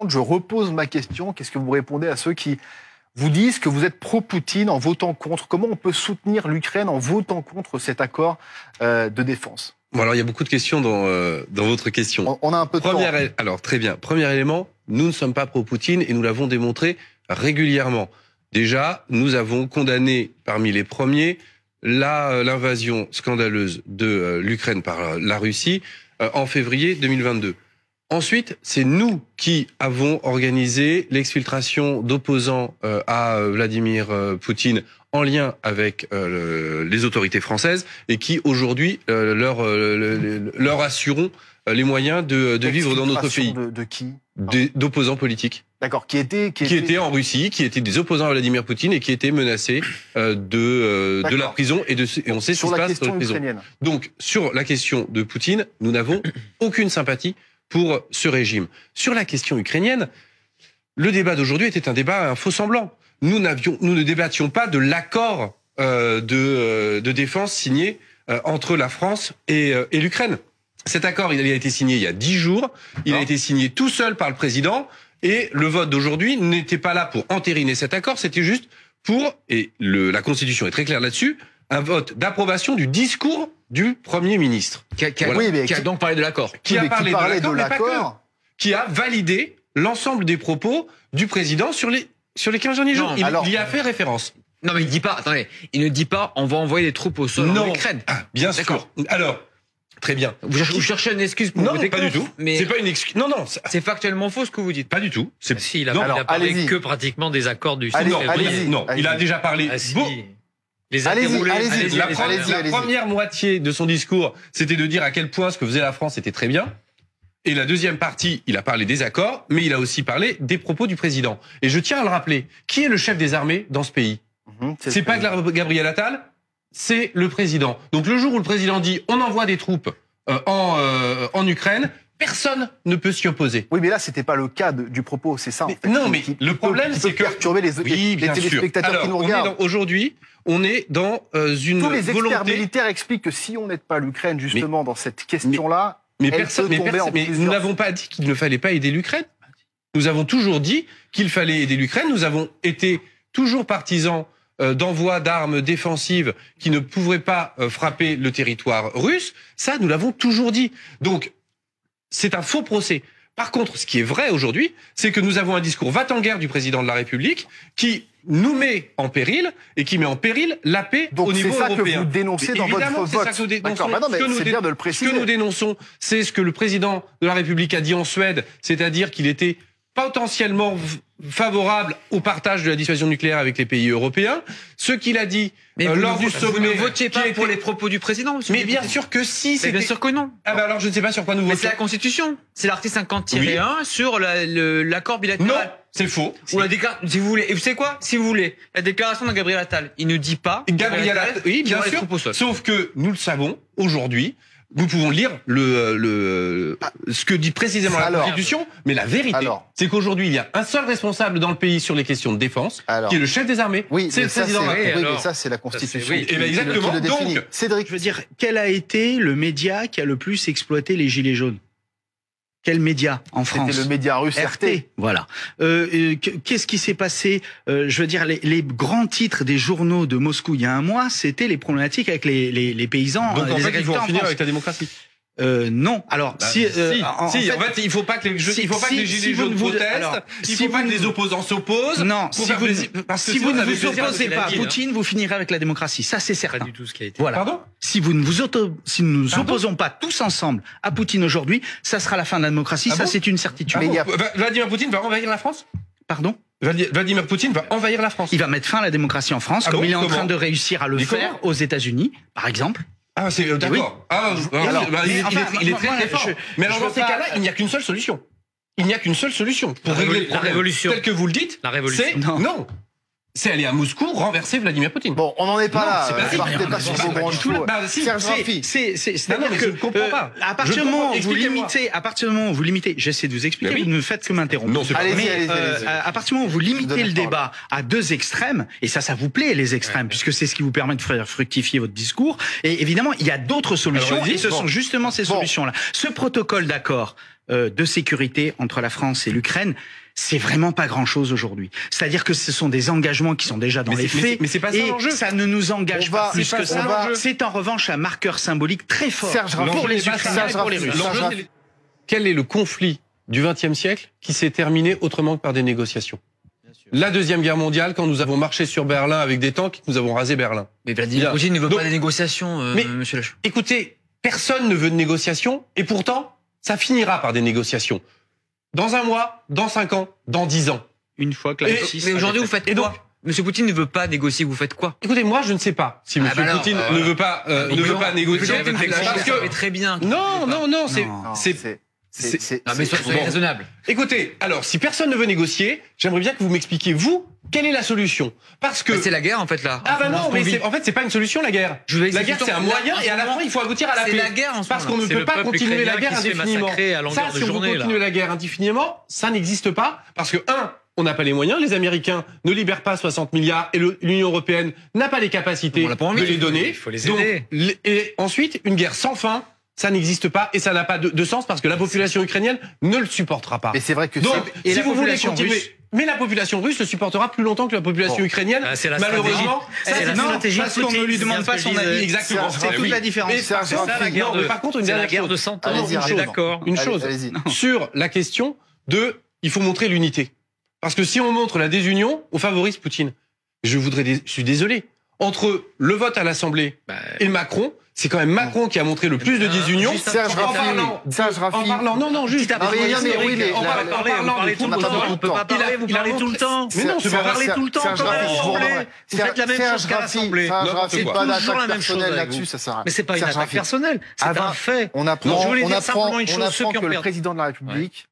Je repose ma question. Qu'est-ce que vous répondez à ceux qui vous disent que vous êtes pro-Poutine en votant contre? Comment on peut soutenir l'Ukraine en votant contre cet accord de défense? Bon, alors il y a beaucoup de questions dans votre question. On a un peu de temps. Alors très bien. Premier élément, nous ne sommes pas pro-Poutine et nous l'avons démontré régulièrement. Déjà, nous avons condamné parmi les premiers l'invasion scandaleuse de l'Ukraine par la Russie en février 2022. Ensuite, c'est nous qui avons organisé l'exfiltration d'opposants à Vladimir Poutine en lien avec les autorités françaises et qui aujourd'hui leur assurons les moyens de vivre dans notre pays. De qui? D'opposants politiques. D'accord, qui étaient en Russie, qui étaient des opposants à Vladimir Poutine et qui étaient menacés de la prison et on sait ce qui se passe dans la prison. Donc sur la question de Poutine, nous n'avons aucune sympathie pour ce régime. Sur la question ukrainienne, le débat d'aujourd'hui était un débat un faux semblant. Nous ne débattions pas de l'accord de défense signé entre la France et l'Ukraine. Cet accord, il a été signé il y a 10 jours. Il a été signé tout seul par le président. Et le vote d'aujourd'hui n'était pas là pour entériner cet accord. C'était juste pour, et la Constitution est très claire là-dessus, un vote d'approbation du discours du Premier ministre. Qui a donc parlé de l'accord. Qui a parlé de l'accord, qui a validé l'ensemble des propos du président sur les 15 derniers jours. Il y a fait référence. Non, mais il dit pas, attendez, il ne dit pas on va envoyer des troupes au sol en Ukraine. Bien sûr. Alors, très bien. Vous cherchez une excuse pour voter contre? Non, pas du tout. Mais c'est pas une excuse. Non. C'est factuellement faux ce que vous dites. Pas du tout. Si, il a parlé que pratiquement des accords du 6 février. Non, il a déjà parlé. Allez-y. La première moitié de son discours, c'était de dire à quel point ce que faisait la France était très bien. Et la deuxième partie, il a parlé des accords, mais il a aussi parlé des propos du président. Et je tiens à le rappeler, qui est le chef des armées dans ce pays? C'est pas Gabriel Attal, c'est le président. Donc le jour où le président dit on envoie des troupes en Ukraine, personne ne peut s'y opposer. Oui, mais là, c'était pas le cas du propos, c'est ça. Non, mais le problème, c'est que perturber les téléspectateurs qui nous regardent. Aujourd'hui, on est dans une volonté. Tous les experts militaires expliquent que si on n'aide pas l'Ukraine justement dans cette question-là, mais nous n'avons pas dit qu'il ne fallait pas aider l'Ukraine. Nous avons toujours dit qu'il fallait aider l'Ukraine. Nous avons été toujours partisans d'envoi d'armes défensives qui ne pourraient pas frapper le territoire russe. Ça, nous l'avons toujours dit. Donc, c'est un faux procès. Par contre, ce qui est vrai aujourd'hui, c'est que nous avons un discours va-t-en-guerre du président de la République qui nous met en péril et qui met en péril la paix au niveau européen. Donc c'est ça que vous dénoncez dans votre vote. D'accord, c'est bien de le préciser. Ce que nous dénonçons, c'est ce que le président de la République a dit en Suède, c'est-à-dire qu'il était potentiellement favorable au partage de la dissuasion nucléaire avec les pays européens. Ce qu'il a dit lors du sommet... Vous ne votiez pas pour les propos du président, monsieur? Mais bien sûr que si. Bien sûr que non. Ah ben alors je ne sais pas sur quoi nous votons. Mais c'est la Constitution. C'est l'article 50-1 sur l'accord bilatéral. Non, c'est faux. Ou la déclaration, si vous voulez. Et vous savez quoi? Si vous voulez, la déclaration de Gabriel Attal, il ne dit pas... Gabriel Attal, oui, bien sûr. Sauf que nous le savons aujourd'hui. Nous pouvons lire ce que dit précisément la Constitution, mais la vérité, c'est qu'aujourd'hui, il y a un seul responsable dans le pays sur les questions de défense, qui est le chef des armées. Oui, c'est le président Macron. Oui, mais ça, c'est la Constitution. Et bien exactement. Donc, Cédric, je veux dire, quel a été le média qui a le plus exploité les Gilets jaunes? Quel média en France? C'était le média russe RT. Voilà. Qu'est-ce qui s'est passé? Je veux dire, les grands titres des journaux de Moscou il y a un mois, c'était les problématiques avec les paysans. Donc en les fait, il faut en finir avec la démocratie. Non. Alors, en fait, il faut pas que les gilets jaunes protestent. Il faut pas que les opposants s'opposent. Non. Si vous ne vous opposez pas à Poutine, vous finirez avec la démocratie. Ça, c'est certain. Pas du tout ce qui a été. Voilà. Pardon? Si nous nous opposons pas tous ensemble à Poutine aujourd'hui, ça sera la fin de la démocratie. Ça, c'est une certitude. Vladimir Poutine va envahir la France? Pardon? Vladimir Poutine va envahir la France. Il va mettre fin à la démocratie en France, comme il est en train de réussir à le faire aux États-Unis, par exemple. Ah, c'est d'accord. Il est très fort. Mais alors dans ces cas-là, il n'y a qu'une seule solution. Il n'y a qu'une seule solution pour régler le problème. Tel que vous le dites, c'est non. C'est aller à Moscou renverser Vladimir Poutine. Bon, on n'en est pas là. Partez pas sur vos grands chevaux. C'est-à-dire que je ne comprends pas. À partir du moment où vous limitez, j'essaie de vous expliquer, vous ne faites que m'interrompre. Non, c'est pas allez-y. À partir du moment où vous limitez le débat à deux extrêmes, et ça vous plaît les extrêmes, puisque c'est ce qui vous permet de faire fructifier votre discours. Et évidemment, il y a d'autres solutions, et ce sont justement ces solutions-là. Ce protocole d'accord, de sécurité entre la France et l'Ukraine, c'est vraiment pas grand-chose aujourd'hui. C'est-à-dire que ce sont des engagements qui sont déjà dans les faits. Mais c'est pas ça l'enjeu. Ça ne nous engage pas plus que ça. C'est en revanche un marqueur symbolique très fort pour les Ukrainiens et pour les Russes. Quel est le conflit du XXe siècle qui s'est terminé autrement que par des négociations? La Deuxième Guerre mondiale, quand nous avons marché sur Berlin avec des tanks, nous avons rasé Berlin. Mais Vladimir Poutine ne veut pas des négociations, monsieur Lachaud. Écoutez, personne ne veut de négociations, et pourtant, ça finira par des négociations. Dans 1 mois, dans 5 ans, dans 10 ans. Une fois que la Russie... Mais aujourd'hui, vous faites quoi? Monsieur Poutine ne veut pas négocier, vous faites quoi? Écoutez, moi, je ne sais pas si Monsieur Poutine ne veut pas négocier. Parce que très bien. Non, c'est mais soyez raisonnable. Écoutez, alors, si personne ne veut négocier, j'aimerais bien que vous m'expliquiez, vous, quelle est la solution? Parce que... c'est la guerre, en fait, là. Ah bah non, mais en fait, c'est pas une solution, la guerre. La guerre, c'est un moyen, et à la fin, il faut aboutir à la paix. C'est la guerre, en ce moment. Parce qu'on ne peut pas continuer la guerre indéfiniment. Ça, si on veut continuer la guerre indéfiniment, ça n'existe pas. Parce que, on n'a pas les moyens, les Américains ne libèrent pas 60 milliards, et l'Union européenne n'a pas les capacités de les donner. Il faut les aider. Et ensuite, une guerre sans fin, ça n'existe pas et ça n'a pas de sens parce que la population ukrainienne ne le supportera pas. Mais c'est vrai que donc, si vous voulez continuer, mais la population russe le supportera plus longtemps que la population ukrainienne. Malheureusement, c'est la stratégie parce qu'on ne lui demande pas son avis. Exactement. C'est toute la différence. Par contre, une dernière guerre de 100 ans. D'accord. Une chose sur la question de, il faut montrer l'unité. Parce que si on montre la désunion, on favorise Poutine. Je suis désolé. Entre le vote à l'Assemblée et Macron, c'est quand même Macron qui a montré le plus de désunion. Serge Raffi. Non, juste après. On peut pas parler, vous parlez tout le temps. Mais non, je vais parler tout le temps. Vous faites la même chose qu'à l'Assemblée. C'est pas toujours la même chose là-dessus, ça sert à rien. Mais c'est pas une attaque personnelle, c'est un fait. On apprend que le président de la République